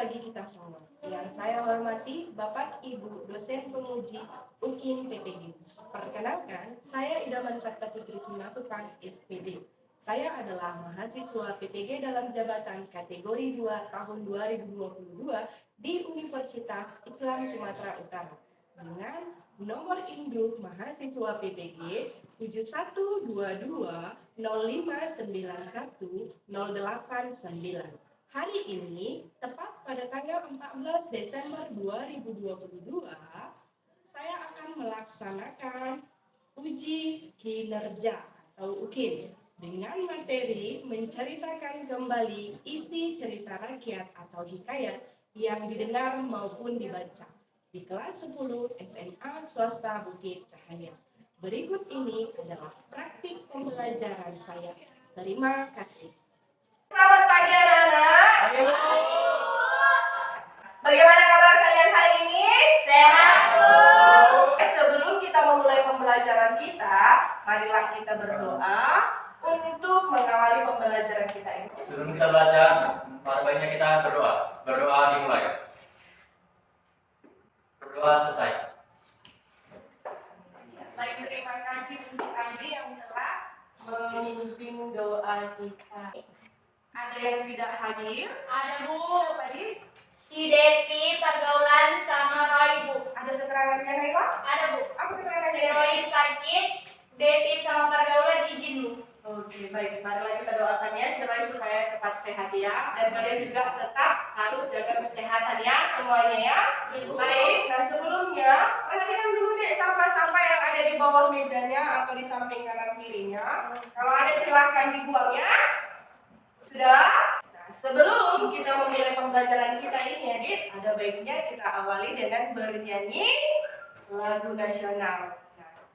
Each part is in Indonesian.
bagi kita semua. Yang saya hormati Bapak Ibu dosen penguji UKIN PPG. Perkenalkan, saya Idaman Sabta Putri Simatupang, SPD. Saya adalah mahasiswa PPG dalam jabatan kategori 2 tahun 2022 di Universitas Islam Sumatera Utara dengan nomor induk mahasiswa PPG 712205910889. Hari ini, tepat pada tanggal 14 Desember 2022, saya akan melaksanakan uji kinerja atau UKIN dengan materi menceritakan kembali isi cerita rakyat atau hikayat yang didengar maupun dibaca di kelas 10 SMA Swasta Bukit Cahaya. Berikut ini adalah praktik pembelajaran saya. Terima kasih. Selamat pagi anak-anak. Bagaimana kabar kalian hari ini? Sehat, Bu. Sebelum kita memulai pembelajaran kita, marilah kita berdoa untuk mengawali pembelajaran kita ini. Sebelum kita belajar, pada baiknya kita berdoa. Berdoa dimulai. Berdoa selesai. Baik, terima kasih untuk Andi yang telah memimpin doa kita. Ada yang tidak hadir? Ada, Bu. Siapa di? Si Devi pergaulan sama Roy, Bu. Ada keterangannya, Naila? Ada, Bu. Apa Si keterangannya? Roy sakit, Devi sama pergaulan izin, Bu. Oke, baik. Marilah kita doakan ya, si Roy supaya cepat sehat ya. Dan kalian juga tetap harus jaga kesehatan ya, semuanya ya. Baik, nah sebelumnya, perhatikan dulu deh sampah-sampah yang ada di bawah mejanya atau di samping kanan kirinya. Kalau ada silahkan dibuang ya. Sudah? Nah, sebelum kita memulai pembelajaran kita ini, Adit, ada baiknya kita awali dengan bernyanyi lagu nasional.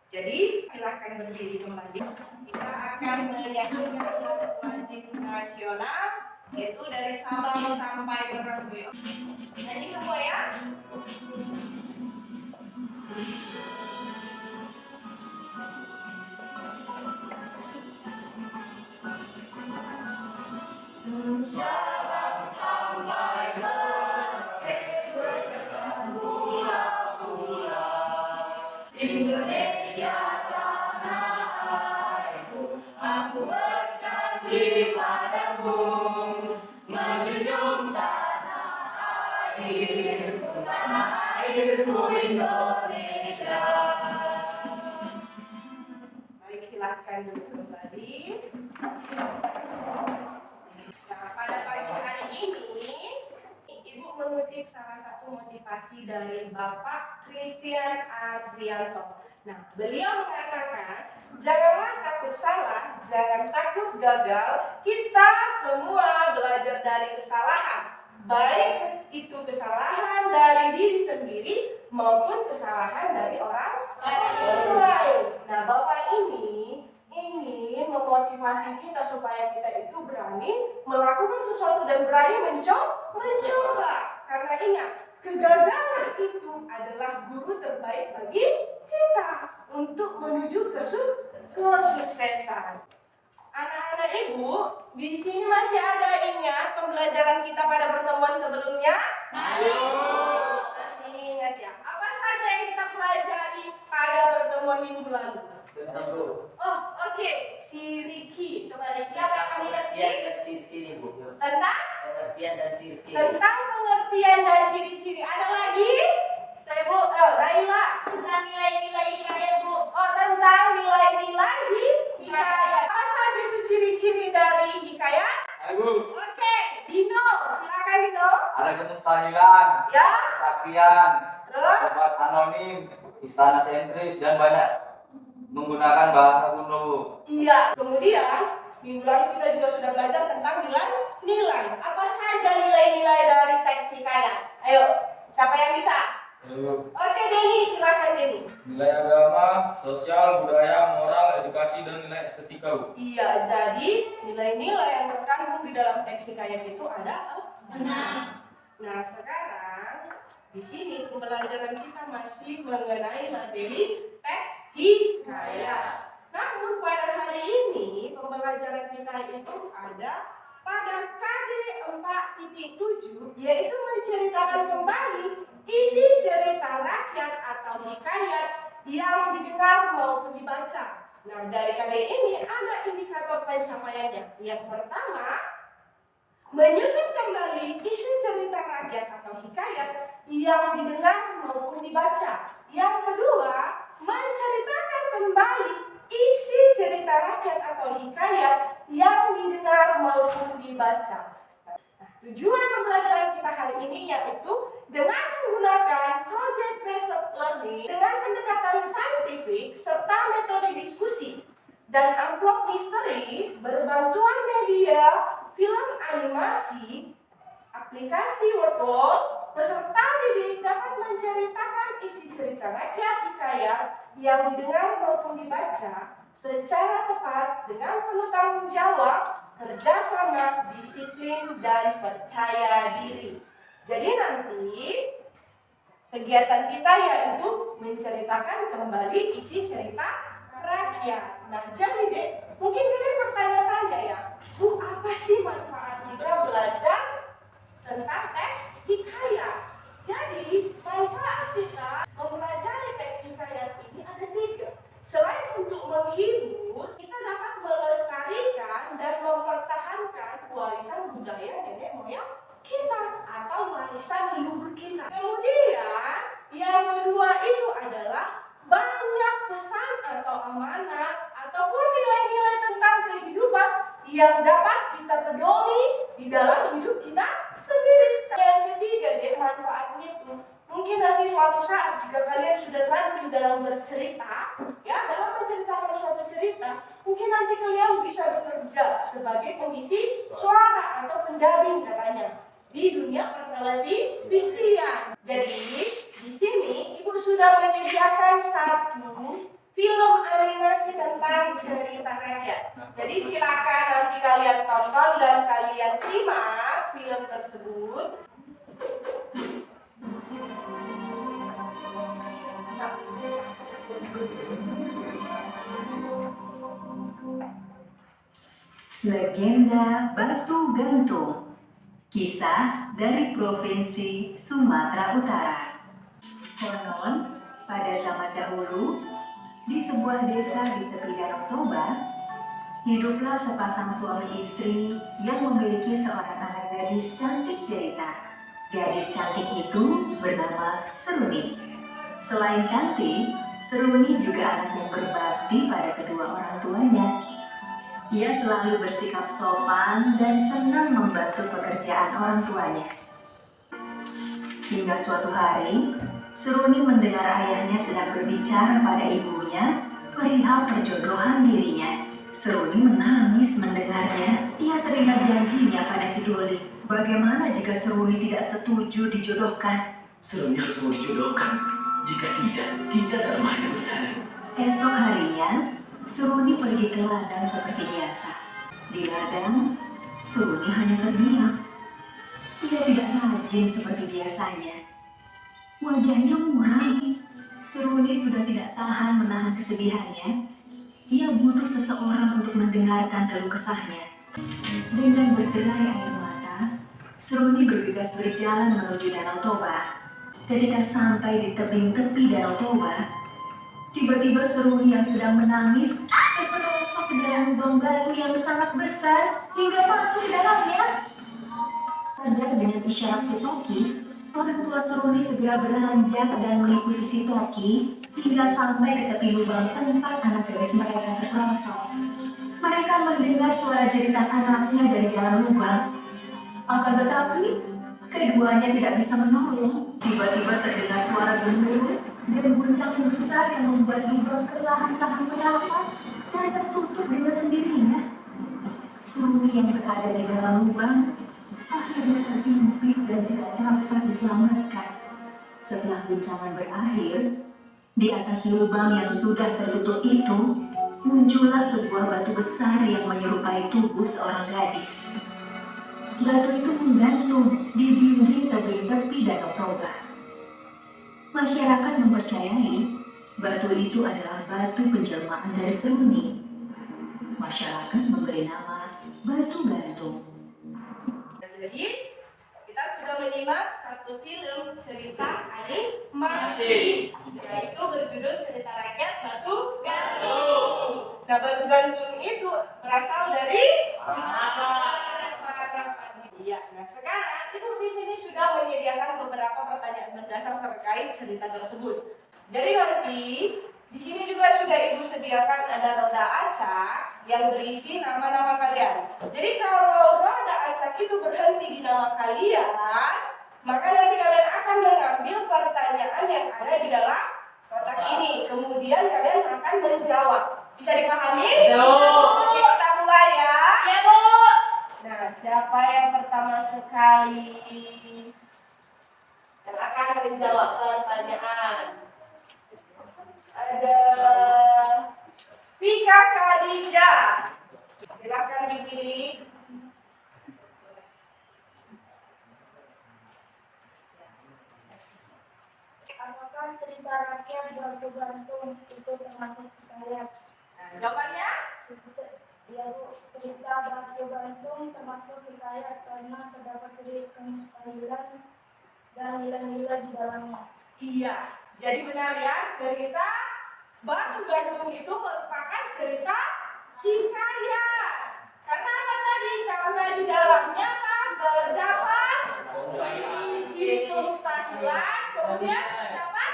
Jadi, silahkan berdiri kembali. Kita akan menyanyikan lagu wajib nasional, yaitu dari Sabang sampai Merauke. Nyanyi semua ya. Sabang sampai Merauke bergerak pulau-pulau. Indonesia tanah airku, aku berjanji padamu menjunjung tanah airku Indonesia. Baik, silahkan duduk kembali. Nah, pada pagi hari ini, Ibu mengutip salah satu motivasi dari Bapak Christian Adrianto. Nah, beliau mengatakan, janganlah takut salah, jangan takut gagal, kita semua belajar dari kesalahan. Baik itu kesalahan dari diri sendiri maupun kesalahan dari orang lain. Nah, Bapak ini memotivasi kita supaya kita itu berani melakukan sesuatu dan berani mencoba. Karena ingat, kegagalan itu adalah guru terbaik bagi kita untuk menuju kesuksesan. Anak-anak Ibu, di sini masih ada ingat pembelajaran kita pada pertemuan sebelumnya? Masih ingat ya? Apa saja yang kita pelajari pada pertemuan minggu lalu? Oh, oke. Si Riki. Coba Riki, apa yang kamu ngerti? Dan ciri-ciri, Bu. Tentang? Pengertian dan ciri-ciri. Tentang pengertian dan ciri-ciri. Ada lagi? Saya Bu, Naila. Tentang nilai-nilai hikayat, Bu. Oh, tentang nilai-nilai di hikayat. Apa saja itu ciri-ciri dari hikayat? Ayo. Oke, Dino. Silakan Dino. Ada kemustahilan, Ya. kesaktian, Terus? tempat anonim, istana sentris, dan banyak menggunakan bahasa kuno. Iya. Kemudian minggu lalu kita juga sudah belajar tentang nilai-nilai. Apa saja nilai-nilai dari teks hikayat? Ayo, siapa yang bisa? Oke, Denny, silakan Denny. Nilai agama, sosial, budaya, moral, edukasi, dan nilai estetika, Bu. Iya, jadi nilai-nilai yang terkandung di dalam teks hikayat itu ada 6. Nah, sekarang di sini pembelajaran kita masih mengenai materi teks hikayat. Namun pada hari ini pembelajaran kita itu ada pada KD 4 4.7 yaitu menceritakan kembali isi cerita rakyat atau hikayat yang didengar maupun dibaca. Nah, dari kali ini ada indikator pencapaiannya. Yang pertama, menyusun kembali isi cerita rakyat atau hikayat yang didengar maupun dibaca. Yang kedua, menceritakan kembali isi cerita rakyat atau hikayat yang didengar maupun dibaca. Tujuan pembelajaran kita hari ini yaitu dengan menggunakan project based learning dengan pendekatan saintifik serta metode diskusi dan amplop misteri berbantuan media, film animasi, aplikasi workbook, peserta didik dapat menceritakan isi cerita rakyat hikayat yang didengar maupun dibaca secara tepat dengan penuh tanggung jawab, kerjasama, disiplin, dan percaya diri. Jadi nanti kegiatan kita yaitu menceritakan kembali isi cerita rakyat. Nah, jadi deh, mungkin kalian bertanya-tanya ya, Bu, apa sih manfaat kita belajar tentang teks hikayat? Jadi, manfaat kita mempelajari teks hikayat ini ada 3. Selain untuk menghibur, kita dapat melestarikan dan mempertahankan warisan budaya nenek moyang kita atau warisan leluhur kita. Kemudian, yang kedua itu adalah banyak pesan atau amanat ataupun nilai-nilai tentang kehidupan yang dapat kita pedomi di dalam hidup kita sendiri. Yang ketiga deh manfaatnya itu mungkin nanti suatu saat jika kalian sudah terampil dalam bercerita, ya dalam menceritakan suatu cerita, mungkin nanti kalian bisa bekerja sebagai pengisi suara atau pendamping katanya di dunia pertelevisian. Jadi di sini Ibu sudah menyediakan satu film animasi tentang cerita rakyat. Jadi silakan nanti kalian tonton dan kalian simak film tersebut. Legenda Batu Gantung. Kisah dari Provinsi Sumatera Utara. Konon, pada zaman dahulu, di sebuah desa di tepi Danau Toba, hiduplah sepasang suami istri yang memiliki seorang anak gadis cantik jelita. Gadis cantik itu bernama Seruni. Selain cantik, Seruni juga anak yang berbakti pada kedua orang tuanya. Ia selalu bersikap sopan dan senang membantu pekerjaan orang tuanya. Hingga suatu hari, Seruni mendengar ayahnya sedang berbicara pada ibunya perihal perjodohan dirinya. Seruni menangis mendengarnya. Ia teringat janjinya pada si Doli. Bagaimana jika Seruni tidak setuju dijodohkan? Seruni harus dijodohkan. Jika tidak, kita dalam bahaya besar. Esok harinya, Seruni pergi ke ladang seperti biasa. Di ladang, Seruni hanya terdiam. Ia tidak rajin seperti biasanya. Wajahnya muram. Seruni sudah tidak tahan menahan kesedihannya. Ia butuh seseorang untuk mendengarkan keluh kesahnya. Dengan berderai air mata, Seruni bergegas berjalan menuju Danau Toba. Ketika sampai di tebing tepi Danau Toba, tiba-tiba Seruni yang sedang menangis terperosok ke dalam lubang batu yang sangat besar hingga masuk ke dalamnya. Sadar dengan isyarat si Toki, orang tua Seruni segera beranjak dan mengikuti si Toki hingga sampai ke tepi lubang tempat anak gadis mereka terperosok. Mereka mendengar suara jeritan anaknya dari dalam lubang. Akan tetapi, keduanya tidak bisa menolong. Tiba-tiba terdengar suara gemuruh dan guncangan besar yang membuat lubang perlahan-lahan merapat dan tertutup dengan sendirinya. Seruni yang berada di dalam lubang akhirnya terhimpit dan tidak dapat diselamatkan. Setelah guncangan berakhir, di atas lubang yang sudah tertutup itu muncullah sebuah batu besar yang menyerupai tubuh seorang gadis. Batu itu menggantung di dinding tebing tepi Danau Toba. Masyarakat mempercayai batu itu adalah batu penjelmaan dari Seruni. Masyarakat memberi nama Batu Gantung. Jadi menyimak satu film cerita animasi, yaitu berjudul Cerita Rakyat Batu Gantung. Nah, batu gantung itu berasal dari para panitia. Nah, sekarang Ibu di sini sudah menyediakan beberapa pertanyaan berdasar terkait cerita tersebut. Jadi nanti di sini juga sudah Ibu sediakan ada roda acak yang berisi nama-nama kalian. Jadi kalau roda acak itu berhenti di nama kalian, maka nanti kalian akan mengambil pertanyaan yang ada di dalam kotak ini. Kemudian kalian akan menjawab. Bisa dipahami? Bisa. Oke, kita mulai ya. Ya, Bu. Nah, siapa yang pertama sekali yang akan menjawab pertanyaan? Ada Vika Khadijah. Silakan dipilih. Apakah cerita rakyat batu gantung itu termasuk hikayat? Jawabannya? Ya, Bu. Cerita batu gantung termasuk hikayat karena terdapat cerita kemustahilan dan nilai-nilai di dalamnya. Iya. Jadi benar ya, cerita batu gantung itu merupakan cerita hikayat. Karena apa tadi? Karena di dalamnya kan terdapat ciri kemustahilan, kemudian terdapat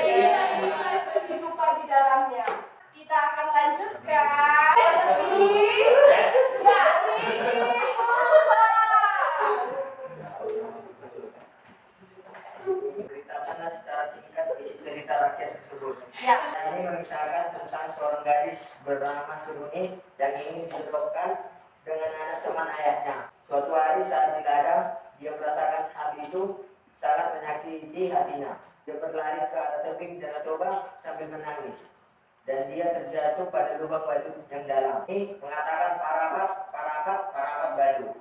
nilai-nilai kehidupan di dalamnya. Kita akan lanjutkan. Beritakanlah secara singkat isi cerita rakyat tersebut. Ya. Ini mengisahkan tentang seorang gadis bernama Seruni yang ingin dijodohkan dengan anak teman ayahnya. Suatu hari saat di ladang, dia merasakan hal itu sangat menyakiti hatinya. Dia berlari ke arah tebing Danau Toba sambil menangis. Dan dia terjatuh pada lubang batu yang dalam. Ini mengatakan parapat batu.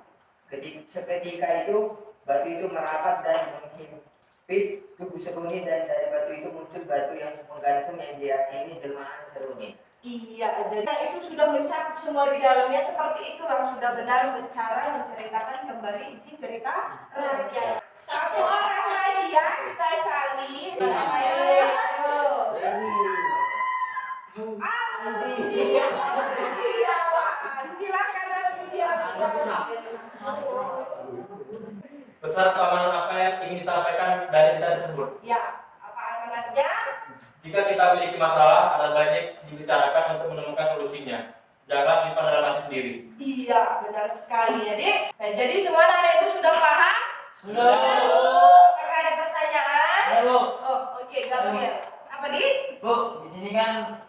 Seketika itu, batu itu merapat dan menghimpit tubuh Seruni, dan dari batu itu muncul batu yang menggantung yang diyakini jelmaan Seruni. Iya, jadi itu sudah mencakup semua di dalamnya. Seperti itulah sudah benar cara menceritakan kembali isi cerita rakyat. Satu orang lagi ya, kita cari. Siapa ini? Iya, Pak. Silakan nanti dia. Besar keamanan apa yang ingin disampaikan dari cerita tersebut? Ya, apa amanatnya? Jika kita memiliki masalah, ada baiknya dibicarakan untuk menemukan solusinya. Janganlah simpan dalam hati sendiri. Iya, benar sekali. Jadi semua anak ibu sudah paham? Sudah. Apakah ada pertanyaan? Halo. Oh, oke, Gabriel. Apa di? Bu, di sini kan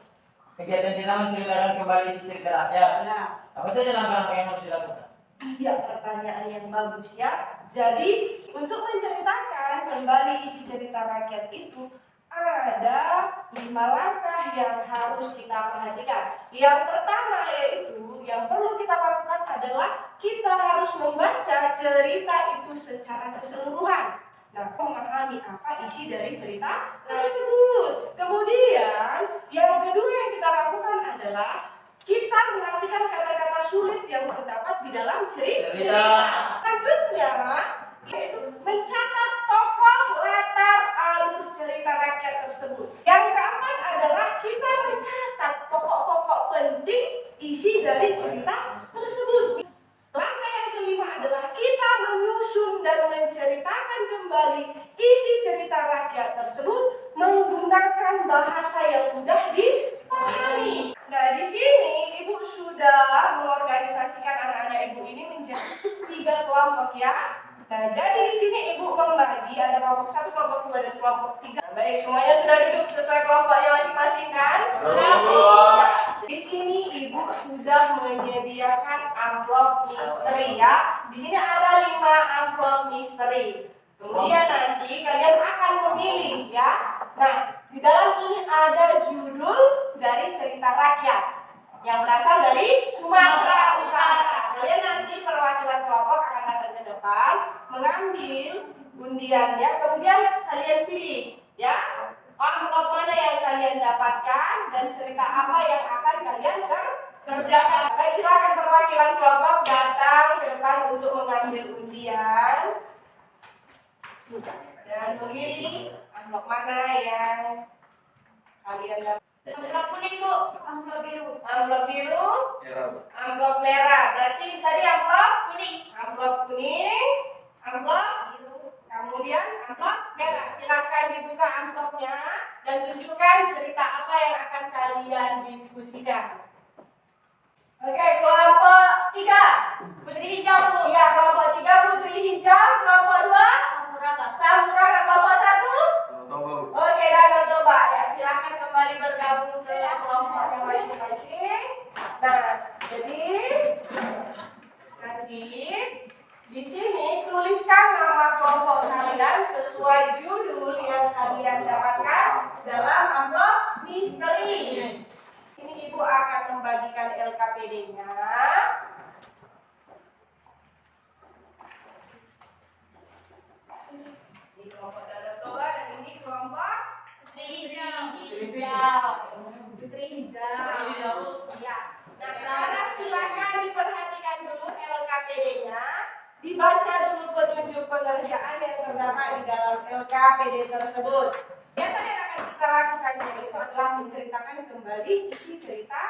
kegiatan kita menceritakan kembali isi cerita rakyat. Nah, Apa saja langkah-langkah yang harus dilakukan? iya, pertanyaan yang bagus ya. Jadi, untuk menceritakan kembali isi cerita rakyat itu ada 5 langkah yang harus kita perhatikan. Yang pertama yaitu yang perlu kita lakukan adalah kita harus membaca cerita itu secara keseluruhan. Nah, memahami apa isi dari cerita tersebut. Kemudian, yang kedua yang kita lakukan adalah kita mengartikan kata-kata sulit yang terdapat di dalam cerita. Selanjutnya, yaitu mencatat tokoh, latar, alur cerita rakyat tersebut. Yang keempat adalah kita mencatat pokok-pokok penting isi dari cerita tersebut. Langkah yang kelima adalah kita menyusun dan menceritakan kembali isi cerita rakyat tersebut menggunakan bahasa yang mudah dipahami. Nah, di sini Ibu sudah mengorganisasikan anak-anak Ibu ini menjadi 3 kelompok ya. Nah, jadi di sini Ibu membagi ada kelompok 1, kelompok 2, dan kelompok 3. Baik, semuanya sudah duduk sesuai kelompoknya masing-masing kan? Sudah. Di sini Ibu sudah menyediakan amplop misteri ya. Di sini ada 5 amplop misteri. Kemudian nanti kalian akan memilih ya. Nah, di dalam ini ada judul dari cerita rakyat yang berasal dari Sumatera Utara. Kalian nanti perwakilan kelompok akan datang ke depan, mengambil undiannya, kemudian kalian pilih ya amplop mana yang kalian dapatkan dan cerita apa yang akan kalian kerjakan. Baik, silakan perwakilan kelompok datang ke depan untuk mengambil undian. Dan memilih amplop mana yang kalian dapat. Amplop kuning, Bu. Amplop biru. Amplop biru, amplop merah. Berarti tadi amplop Kuning. amplop kuning, amplop biru, kemudian amplop merah. Silakan dibuka amplopnya dan tunjukkan cerita apa yang akan kalian diskusikan. Oke, kelompok 3. Putri hijau, Bu. Iya, kelompok 3 putri hijau, kelompok 2 Sampuraga. Sampuraga, kelompok 1. Toba. Oke, Danau Toba. Ya, silakan kembali bergabung ke kelompok yang masing-masing. Nah, jadi nanti di sini tuliskan nama kelompok kalian sesuai judul yang kalian dapatkan dalam amplop misteri. Ini Ibu akan membagikan LKPD-nya. Ini kelompok Danau Toba dan ini kelompok Putri hijau. hijau. Putri hijau. Ya. Nah, sekarang silakan diperhatikan dulu LKPD-nya. Dibaca dulu petunjuk pengerjaan yang terdapat di dalam LKPD tersebut. Kegiatan yang akan kita lakukan itu adalah menceritakan kembali isi cerita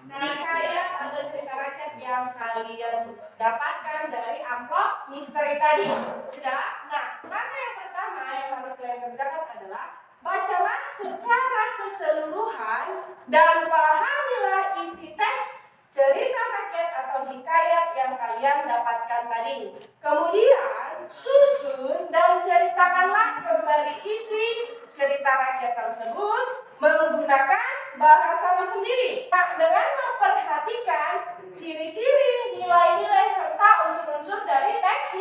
hikayat atau cerita rakyat yang kalian dapatkan dari amplop misteri tadi. Sudah? Nah, langkah yang pertama yang harus kalian kerjakan adalah bacalah secara keseluruhan dan pahamilah isi teks cerita rakyat atau hikayat yang kalian dapatkan tadi. Kemudian susun dan ceritakanlah kembali isi cerita rakyat tersebut menggunakan bahasamu sendiri. Nah, dengan memperhatikan ciri-ciri, nilai-nilai serta unsur-unsur dari teks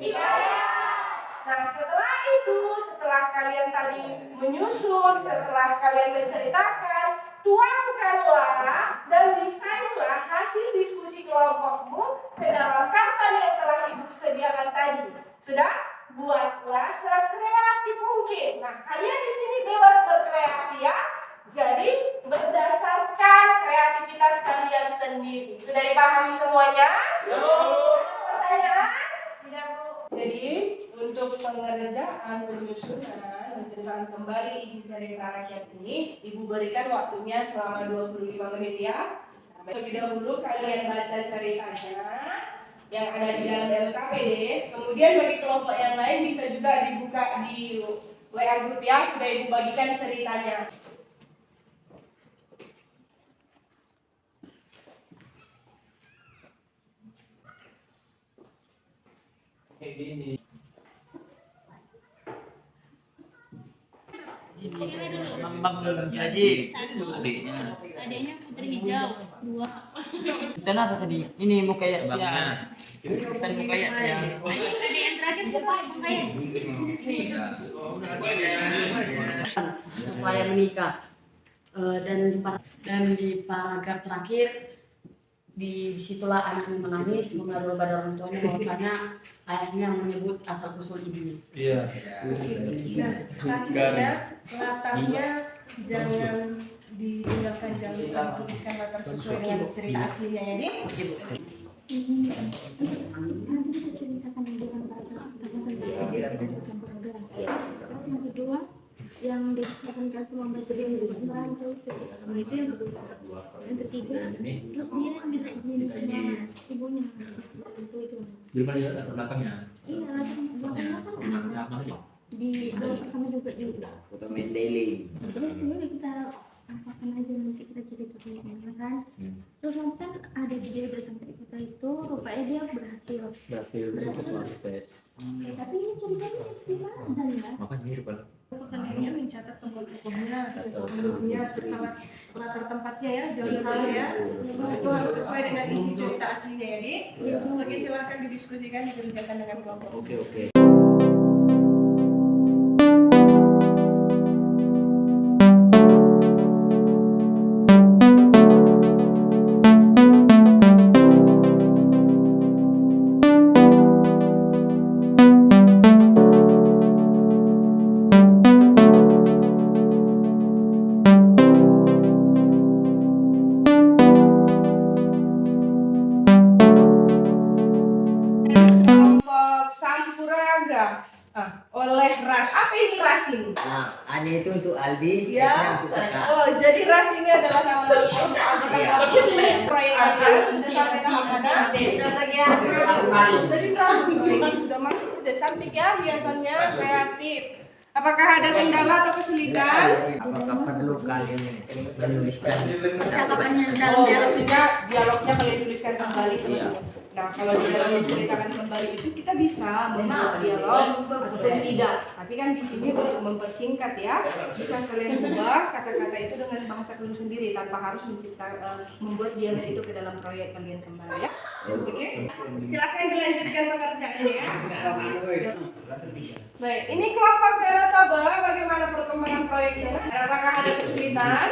hikayat. Nah, setelah itu, setelah kalian tadi menyusun, setelah kalian menceritakan, tuangkanlah dan desainlah hasil diskusi kelompokmu ke dalam karton yang telah Ibu sediakan tadi. Sudah? Buatlah sekreatif mungkin. Nah, kalian di sini bebas berkreasi ya. Jadi, berdasarkan kreativitas kalian sendiri. Sudah dipahami semuanya? Pertanyaan? Tidak, Bu. Jadi untuk pengerjaan penyusunan menceritakan kembali isi cerita rakyat ini, Ibu berikan waktunya selama 25 menit ya. Terlebih dahulu kalian baca ceritanya yang ada di dalam LKPD. Kemudian bagi kelompok yang lain bisa juga dibuka di WA grup ya, sudah Ibu bagikan ceritanya. Mambang belum gaji. Adanya putri hijau. 2. Kita apa tadi? Ini muka ya siang. Bukan muka ya siang. Ada yang terakhir siapa? Kayak. Supaya menikah. Dan di paragraf terakhir disitulah anak menangis mengadu pada orang tuanya bahwasanya ayahnya menyebut asal usul ibunya. Iya. Selanjutnya latarnya jangan ditinggalkan, jangan lupa tuliskan latar sesuai dengan cerita aslinya ya, Dik. Nanti kita ceritakan dengan bahasa Sampuraga. Terus yang kedua yang diceritakan kelas membaca yang merancau itu yang kedua. Yang ketiga terus dia yang minta izin sama ibunya itu. Di mana ya latar belakangnya? Iya, belakang kan di awal pertama juga. Foto Mendeley. Terus ini kita angkatkan aja nanti kita ceritakan gimana kan. Terus nanti kan ada dia udah sampai di kota itu, rupanya dia berhasil. Sukses. Tapi ini ceritanya si Radan ya. Makanya mirip banget. Kalian mencatat tokoh-tokohnya, penduduknya, serta latar tempatnya ya, jangan salah ya. Itu harus sesuai dengan isi cerita aslinya ya, Dik. Oke, silakan didiskusikan, dikerjakan dengan kelompok. Oke. Kelompok Sampuraga. A-nya itu untuk Aldi, Ya. S-nya untuk Saka. Oh, jadi Ras ini adalah nama anggota Iya. proyek kalian sudah sampai tahap mana? Sudah bagian Dari Ras. Ini sudah masuk, sudah cantik ya hiasannya, kreatif. Apakah ada kendala atau kesulitan? Apakah perlu kalian menuliskan percakapannya dalam Oh, dialog. maksudnya dialognya kalian tuliskan kembali teman-teman. Nah, kalau dialognya diceritakan kembali itu kita bisa membuat dialog ataupun tidak. Tapi kan di sini untuk mempersingkat ya, bisa kalian ubah kata-kata itu dengan bahasa kalian sendiri tanpa harus membuat dialog itu ke dalam proyek kalian kembali ya. Oke? Silakan dilanjutkan pekerjaannya ya. Baik, ini kelompok Danataba, bagaimana perkembangan proyeknya? Apakah ada kesulitan?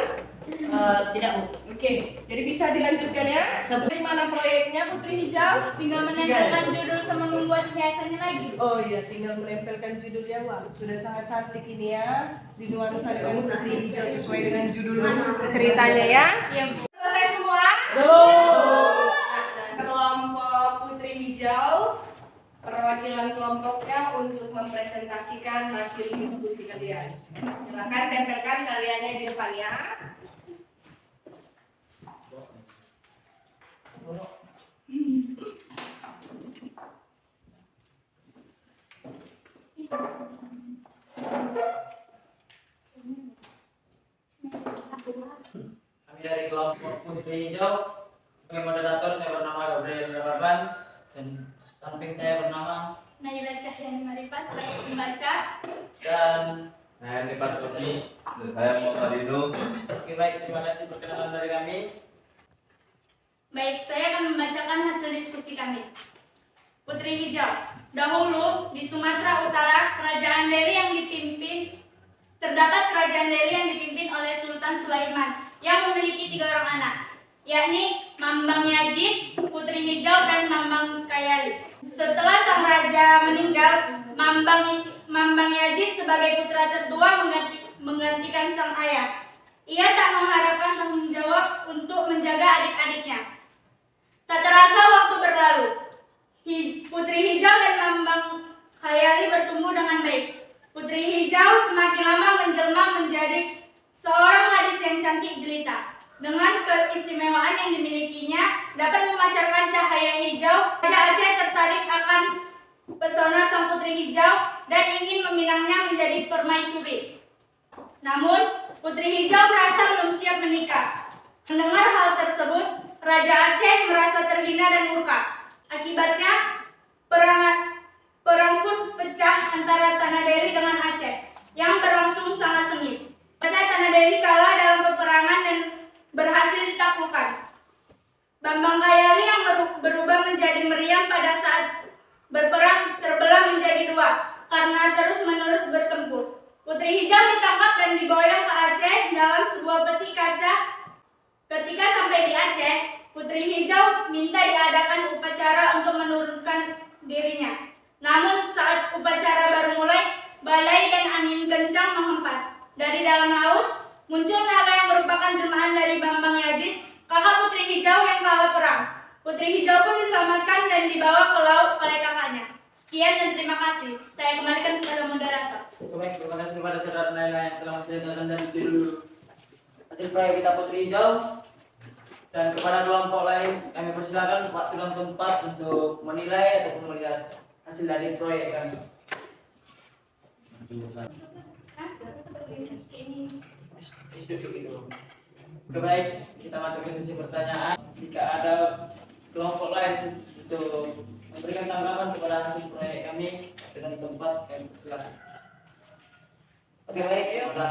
Tidak, Bu. Oke, jadi bisa dilanjutkan ya. Bagaimana proyeknya Putri Hijau? Tinggal menempelkan judul sama membuat hiasannya lagi. Oh iya, tinggal menempelkan judulnya. Wah, sudah sangat cantik ini ya. Dinuansa dengan Putri Hijau sesuai dengan judul ceritanya ya. Iya. Selesai semua? Kelompok Putri Hijau, perwakilan kelompoknya untuk mempresentasikan hasil diskusi kalian. Silakan tempelkan karyanya di depan ya. Kami dari kelompok Putri Hijau, sebagai moderator saya bernama Gabriel Rababan dan samping saya bernama Naila Cahyani Maripas sebagai pembaca. dan Nah, ini Pak Susi, saya Muhammad Dino. oke baik, terima kasih perkenalan dari kami. Baik, saya akan membacakan hasil diskusi kami. Putri Hijau. Dahulu di Sumatera Utara, kerajaan Delhi terdapat kerajaan Delhi yang dipimpin oleh Sultan Sulaiman yang memiliki 3 orang anak, yakni Mambang Yazid, Putri Hijau, dan Mambang Kayali. Setelah sang raja meninggal, Mambang Yazid sebagai putra tertua menggantikan sang ayah. Ia tak mengharapkan tanggung jawab untuk menjaga adik-adiknya. Tak terasa waktu berlalu. Putri Hijau dan Mambang Kayali bertumbuh dengan baik. Putri Hijau semakin lama menjelma menjadi seorang gadis yang cantik jelita. Dengan keistimewaan yang dimilikinya dapat memancarkan cahaya hijau, Raja Aceh tertarik akan pesona sang Putri Hijau dan ingin meminangnya menjadi permaisuri. Namun, Putri Hijau merasa belum siap menikah. Mendengar hal tersebut, Raja Aceh merasa terhina dan murka. Akibatnya, perang pun pecah antara Tanah Delhi dengan Aceh, yang berlangsung sangat sengit. Pada Tanah Delhi kalah dalam peperangan dan berhasil ditaklukkan. Bambang Kayali yang berubah menjadi meriam pada saat berperang terbelah menjadi 2 karena terus-menerus bertempur. Putri Hijau ditangkap dan diboyong ke Aceh dalam sebuah peti kaca. Ketika sampai di Aceh, Putri Hijau minta diadakan upacara untuk menurunkan dirinya. Namun saat upacara baru mulai, badai dan angin kencang menghempas. Dari dalam laut, muncul naga yang merupakan jelmaan dari Bambang Yazid, kakak Putri Hijau yang kalah perang. Putri Hijau pun diselamatkan dan dibawa ke laut oleh kakaknya. Sekian dan terima kasih. Saya kembalikan kepada moderator. Baik, terima kasih kepada saudara Naila yang telah menceritakan dari judul hasil proyek kita Putri Hijau. Dan kepada kelompok lain, kami persilakan waktu dan tempat untuk menilai ataupun melihat hasil dari proyek kami. Baik, kita masuk ke sesi pertanyaan. Jika ada kelompok lain untuk memberikan tanggapan kepada hasil proyek kami dengan tempat, kami persilakan. Oke baik, pada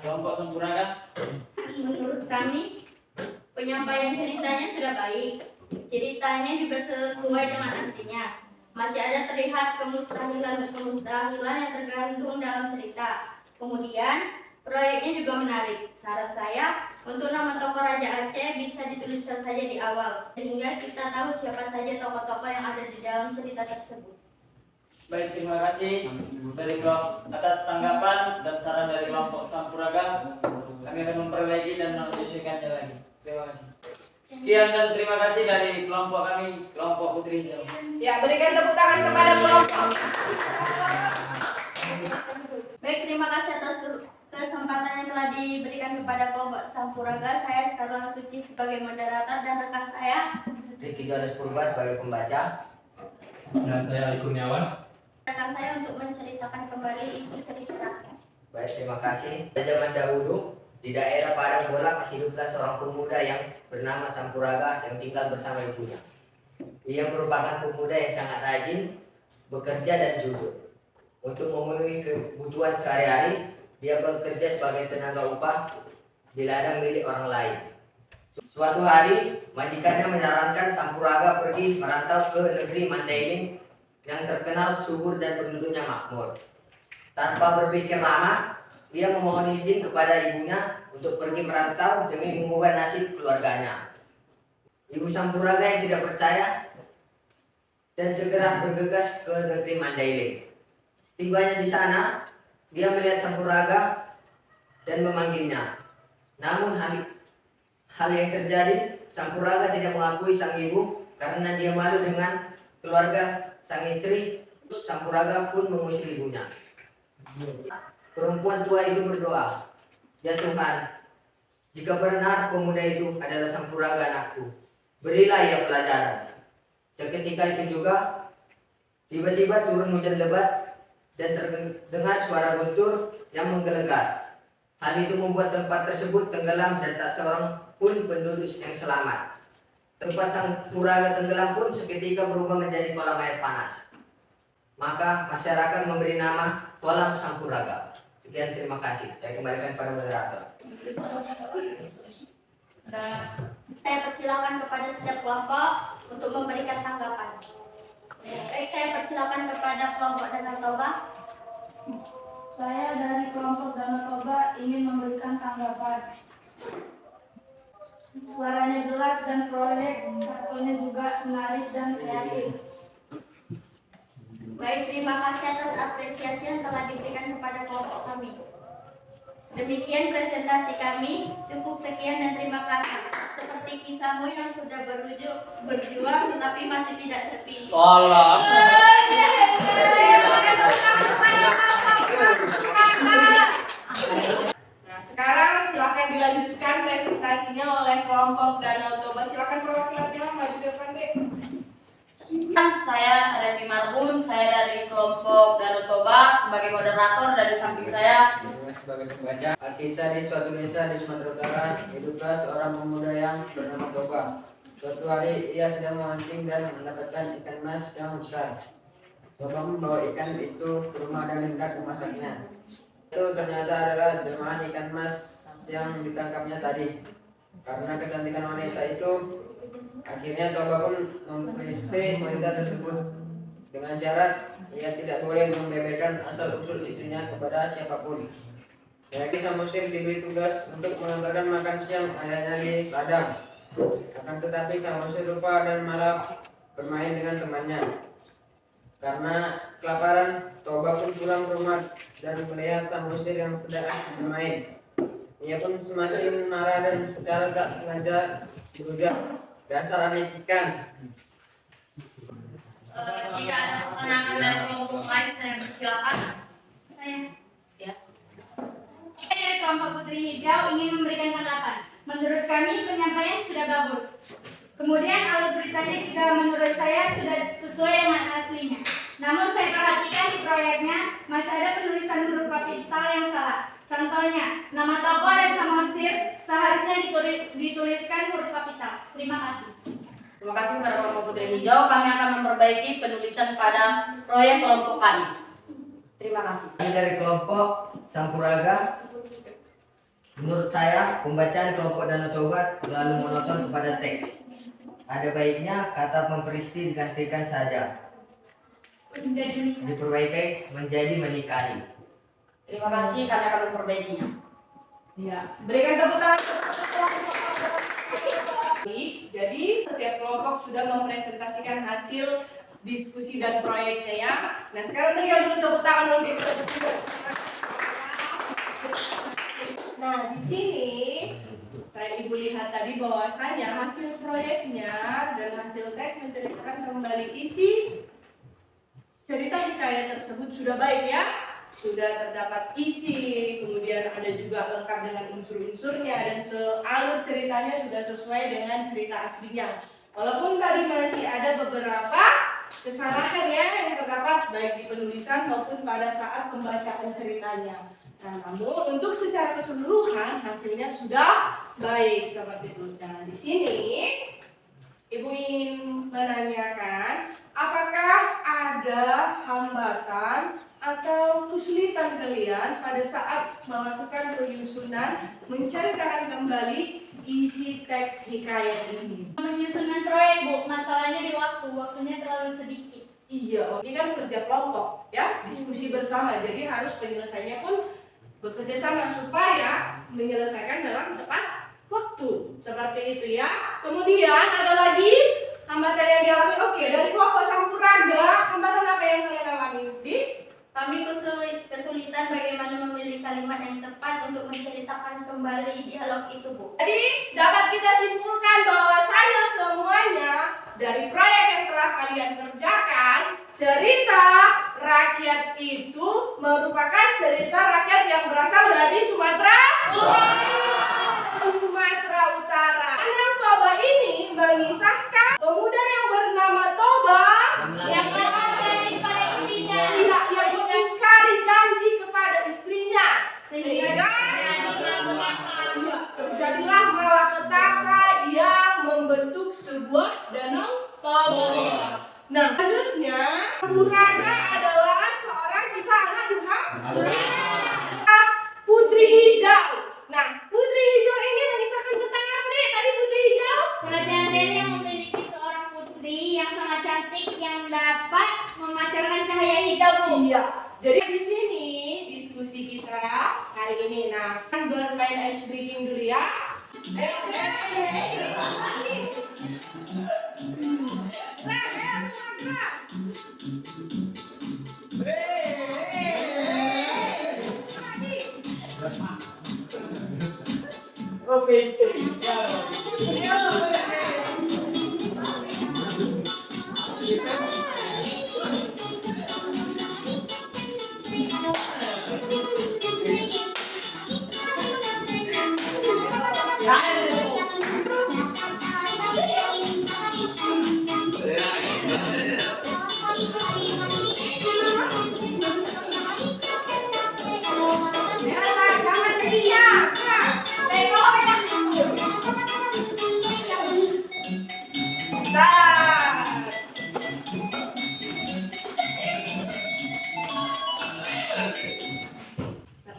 kelompok sempurnakan. Menurut kami, penyampaian ceritanya sudah baik. Ceritanya juga sesuai dengan aslinya. Masih ada terlihat kemustahilan yang tergandung dalam cerita. Kemudian, proyeknya juga menarik. Saran saya, untuk nama tokoh Raja Aceh bisa dituliskan saja di awal, sehingga kita tahu siapa saja tokoh-tokoh yang ada di dalam cerita tersebut. Baik, terima kasih dari kelompok atas tanggapan dan saran dari kelompok Sampuraga. Kami akan memperbaiki dan menyesuaikannya lagi. Terima kasih. Sekian dan terima kasih dari kelompok kami, kelompok Putri Hijau. Ya, berikan tepuk tangan kepada kelompok. Baik, terima kasih atas kesempatan yang telah diberikan kepada kelompok Sampuraga. Saya sekarang Suci sebagai moderator dan rekan saya Riki Jonas Purba sebagai pembaca. Dan saya Ali Kurniawan. rekan saya untuk menceritakan kembali isi cerita rakyat. Baik, terima kasih. Pada zaman dahulu, di daerah Padang Bolak hiduplah seorang pemuda yang bernama Sampuraga yang tinggal bersama ibunya. Ia merupakan pemuda yang sangat rajin, bekerja dan jujur. Untuk memenuhi kebutuhan sehari-hari, dia bekerja sebagai tenaga upah di ladang milik orang lain. Suatu hari, majikannya menyarankan Sampuraga pergi merantau ke negeri Mandailing yang terkenal subur dan penduduknya makmur. Tanpa berpikir lama, dia memohon izin kepada ibunya untuk pergi merantau demi mengubah nasib keluarganya. Ibu Sampuraga yang tidak percaya dan segera bergegas ke negeri Mandailing. Setibanya di sana, dia melihat Sampuraga dan memanggilnya. Namun hal yang terjadi, Sampuraga tidak mengakui sang ibu karena dia malu dengan keluarga sang istri. Sampuraga pun mengusir ibunya. Perempuan tua itu berdoa, "Ya Tuhan, jika benar pemuda itu adalah Sampuraga anakku, berilah ia pelajaran." Seketika itu juga, tiba-tiba turun hujan lebat dan terdengar suara guntur yang menggelegar. Hal itu membuat tempat tersebut tenggelam dan tak seorang pun penduduk yang selamat. Tempat Sampuraga tenggelam pun seketika berubah menjadi kolam air panas. Maka masyarakat memberi nama kolam Sampuraga. Sekian, terima kasih. Saya kembalikan pada moderator. Saya persilakan kepada setiap kelompok untuk memberikan tanggapan. Baik, saya persilakan kepada kelompok Danau Toba. Saya dari kelompok Danau Toba ingin memberikan tanggapan. Suaranya jelas dan proyek kartunya juga menarik dan kreatif. Baik, terima kasih atas apresiasi yang telah diberikan kepada kelompok kami. Demikian presentasi kami, cukup sekian dan terima kasih. Seperti kisahmu yang sudah berjuang tetapi masih tidak terpilih. Allah. Nah, sekarang silakan dilanjutkan presentasinya oleh kelompok Danau Toba. Silakan perwakilannya maju ke depan, Dek. Saya Revi Marbun, saya dari kelompok Danau Toba sebagai moderator. Dari samping saya Sebagai pembaca, Alkisah di suatu desa di Sumatera Utara, hiduplah seorang pemuda yang bernama Toba. Suatu hari ia sedang memancing dan mendapatkan ikan mas yang besar. Toba membawa ikan itu ke rumah dan hendak memasaknya. Itu ternyata adalah jelmaan ikan mas yang ditangkapnya tadi. Karena kecantikan wanita itu, akhirnya Toba pun memperistri wanita tersebut dengan syarat ia tidak boleh membeberkan asal-usul istrinya kepada siapapun. Selagi Samosir diberi tugas untuk mengantarkan makan siang ayahnya di ladang. Akan tetapi Samosir lupa dan malah bermain dengan temannya. Karena kelaparan, Toba pun pulang ke rumah dan melihat Samosir yang sedang bermain. Ia pun semakin marah dan secara tak sengaja sudah dasar aneh ikan. jika ada pertanyaan dari kelompok lain, saya persilakan. Saya dari kelompok Putri Hijau ingin memberikan tanggapan. Menurut kami penyampaian sudah bagus. Kemudian alur beritanya juga menurut saya sudah sesuai dengan aslinya. Namun saya perhatikan di proyeknya masih ada penulisan huruf kapital yang salah. Contohnya, nama tokoh dan Samosir seharusnya dituliskan huruf kapital. Terima kasih. Terima kasih kepada kelompok Putri Hijau. Kami akan memperbaiki penulisan pada proyek kelompok kami. Terima kasih. Kami dari kelompok Sampuraga, menurut saya pembacaan kelompok Danau Toba terlalu monoton kepada teks. Ada baiknya kata memperistri digantikan saja. Diperbaiki menjadi menikahi. Terima kasih, kami akan memperbaikinya. Ya, berikan tepuk tangan. Jadi setiap kelompok sudah mempresentasikan hasil diskusi dan proyeknya ya. Nah sekarang berikan dulu tepuk tangan untuk Nah di sini ibu lihat tadi bahwasanya hasil proyeknya dan hasil teks menceritakan kembali isi cerita hikayat tersebut sudah baik ya. sudah terdapat isi, kemudian ada juga lengkap dengan unsur-unsurnya, dan alur ceritanya sudah sesuai dengan cerita aslinya. Walaupun tadi masih ada beberapa kesalahan ya yang terdapat baik di penulisan maupun pada saat pembacaan ceritanya. Nah, namun untuk secara keseluruhan hasilnya sudah baik seperti itu. Nah, di sini Ibu ingin menanyakan, apakah ada hambatan atau kesulitan kalian pada saat melakukan penyusunan menceritakan kembali isi teks hikayat ini? Menyusunan proyek, Bu, masalahnya di waktunya terlalu sedikit. Iya, ini kan kerja kelompok ya, diskusi bersama, jadi harus penyelesaiannya pun bekerja sama supaya menyelesaikan dalam tepat waktu, seperti itu ya. Kemudian ada lagi hambatan yang dialami. Oke, dari kelompok Sampuraga, hambatan apa yang kalian alami? Kami kesulitan bagaimana memilih kalimat yang tepat untuk menceritakan kembali dialog itu, Bu. Jadi dapat kita simpulkan bahwasanya semuanya dari proyek yang telah kalian kerjakan, cerita rakyat itu merupakan cerita rakyat yang berasal dari Sumatera Utara. Anak Toba ini mengisahkan pemuda yang bernama Toba yang mengingkari pada istrinya. Iya, yang mengingkari janji kepada istrinya, sehingga terjadilah malapetaka yang membentuk sebuah danau Toba. Nah, selanjutnya Sampuraga adalah seorang kisah anak durhaka Putri Hijau. Nah, Putri Hijau ini mengisahkan tentang apa nih tadi Putri Hijau? Kerajaan Delhi yang memiliki seorang putri yang sangat cantik yang dapat memancarkan cahaya hijau, Bu. Iya. Jadi di sini diskusi kita hari ini. Nah, kan bermain ice breaking dulu ya.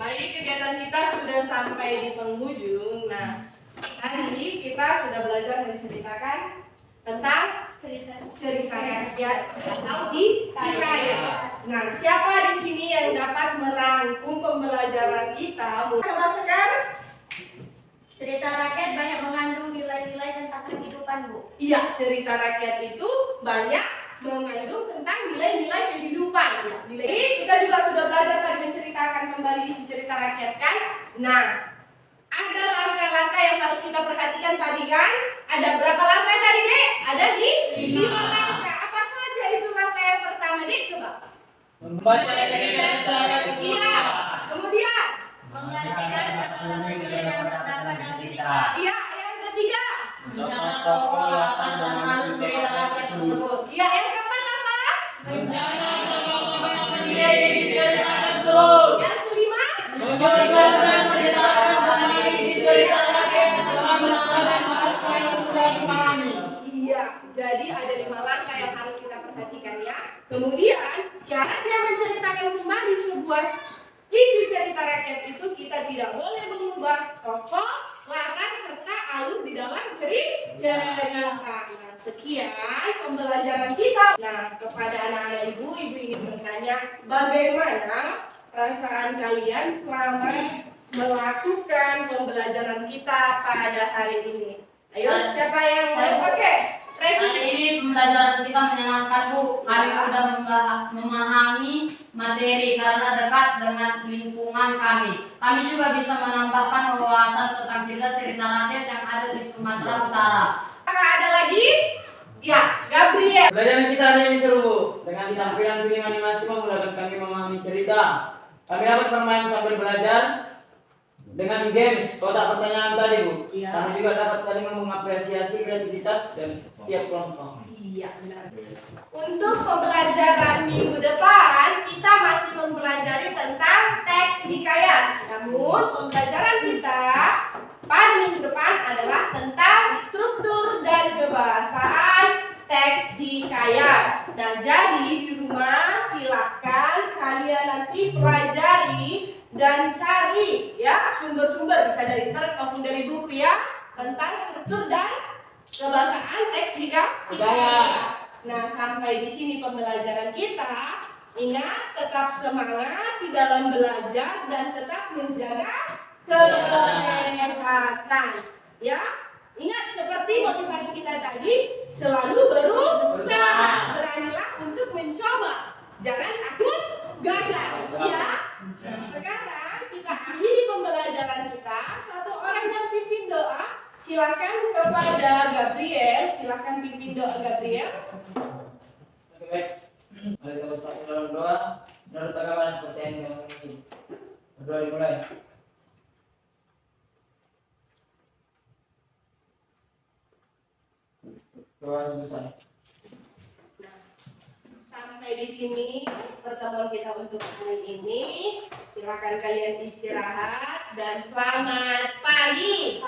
Baik, kegiatan kita sudah sampai di penghujung. Nah, tadi kita sudah belajar menceritakan tentang cerita rakyat atau hikayat. Nah, siapa di sini yang dapat merangkum pembelajaran kita? Coba sekarang. Cerita rakyat banyak mengandung nilai-nilai tentang kehidupan, Bu. Iya, cerita rakyat itu banyak mengandung tentang nilai-nilai kehidupan. Jadi kita juga sudah belajar tadi menceritakan kembali isi cerita rakyat kan. Nah, ada langkah-langkah yang harus kita perhatikan tadi kan. Ada berapa langkah tadi Dek? Ada 5 langkah. Apa saja itu langkah yang pertama Dek? Coba. Membaca cerita secara keseluruhan. Kemudian mengartikan kronologi yang terdapat dalam cerita. Iya, yang ketiga. Mencatat tokoh latar belakang cerita rakyat tersebut. Iya, yang keempat apa? Mencari tokoh yang menjadi isi cerita tersebut. Yang kelima? Membaca dan menceritakan kembali isi cerita rakyat dalam menggunakan bahasa yang mudah dipahami. Iya, jadi ada 5 langkah yang harus kita perhatikan ya. Kemudian syaratnya menceritakan kembali sebuah isi cerita rakyat itu kita tidak boleh mengubah tokoh, latar serta alur di dalam cerita. Nah, sekian pembelajaran kita. Nah, kepada anak-anak ibu ingin bertanya, bagaimana perasaan kalian selama melakukan pembelajaran kita pada hari ini? Ayo, siapa yang mau? Oke, Hari ini pembelajaran kita menyenangkan, Bu. Kami sudah memahami materi karena dekat dengan lingkungan kami. Kami juga bisa menambahkan wawasan tentang cerita-cerita rakyat yang ada di Sumatera Utara. Ada lagi? Ya, Gabriel. Pelajaran kita hari ini seru, Bu. Dengan tampilan film animasi memudahkan kami memahami cerita. Kami dapat bermain sambil belajar dengan games kotak pertanyaan tadi, Bu. Iya. Kami juga dapat saling mengapresiasi kreativitas dari setiap kelompok. Iya, benar. Untuk pembelajaran minggu depan, kita masih mempelajari tentang teks hikayat. Namun, pembelajaran kita pada minggu depan adalah tentang struktur dan kebahasaan teks hikayat. Nah, jadi di rumah silakan kalian nanti pelajari dan cari ya sumber-sumber, bisa dari internet maupun dari buku ya, tentang struktur dan kebahasaan teks hikayat. Nah, sampai di sini pembelajaran kita. Ingat, tetap semangat di dalam belajar dan tetap menjaga kesehatan. Ya, ingat seperti motivasi kita tadi, selalu berusaha. Beranilah untuk mencoba. Jangan takut gagal. Ya. Nah, sekarang kita akhiri pembelajaran kita. Satu orang yang pimpin doa, silakan kepada Gabriel. Silakan pimpin doa Gabriel. Baik. Mari kita bersatu dalam doa. Menurut agama dan kepercayaan yang kami. Berdoa dimulai. Doa selesai. Sampai di sini pertemuan kita untuk hari ini. Silakan kalian istirahat dan selamat pagi.